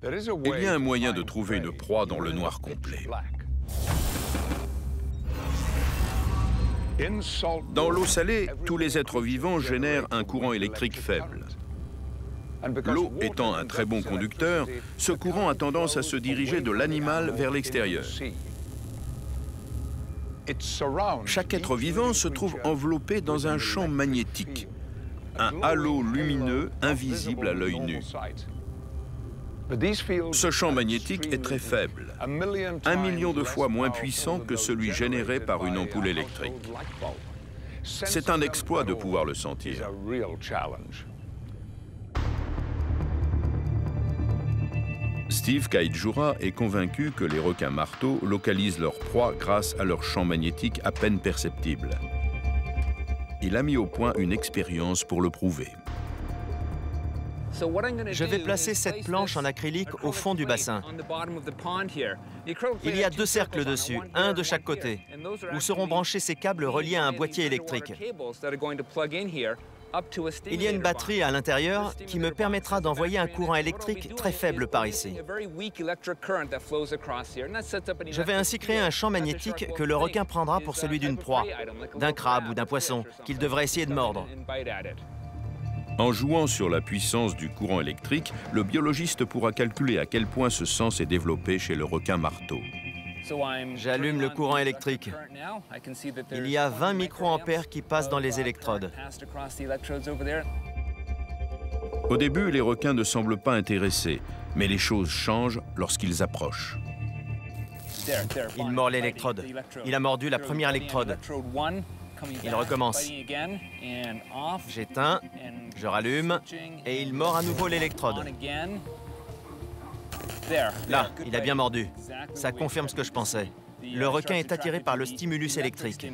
Il y a un moyen de trouver une proie dans le noir complet. Dans l'eau salée, tous les êtres vivants génèrent un courant électrique faible. L'eau étant un très bon conducteur, ce courant a tendance à se diriger de l'animal vers l'extérieur. Chaque être vivant se trouve enveloppé dans un champ magnétique, un halo lumineux invisible à l'œil nu. Ce champ magnétique est très faible, 1 million de fois moins puissant que celui généré par une ampoule électrique. C'est un exploit de pouvoir le sentir. Steve Kaijura est convaincu que les requins marteaux localisent leur proie grâce à leur champ magnétique à peine perceptible. Il a mis au point une expérience pour le prouver. Je vais placer cette planche en acrylique au fond du bassin. Il y a 2 cercles dessus, un de chaque côté, où seront branchés ces câbles reliés à un boîtier électrique. Il y a une batterie à l'intérieur qui me permettra d'envoyer un courant électrique très faible par ici. Je vais ainsi créer un champ magnétique que le requin prendra pour celui d'une proie, d'un crabe ou d'un poisson, qu'il devrait essayer de mordre. En jouant sur la puissance du courant électrique, le biologiste pourra calculer à quel point ce sens est développé chez le requin marteau. J'allume le courant électrique. Il y a 20 microampères qui passent dans les électrodes. Au début, les requins ne semblent pas intéressés, mais les choses changent lorsqu'ils approchent. Il mord l'électrode. Il a mordu la première électrode. Il recommence. J'éteins, je rallume, et il mord à nouveau l'électrode. Là, il a bien mordu. Ça confirme ce que je pensais. Le requin est attiré par le stimulus électrique.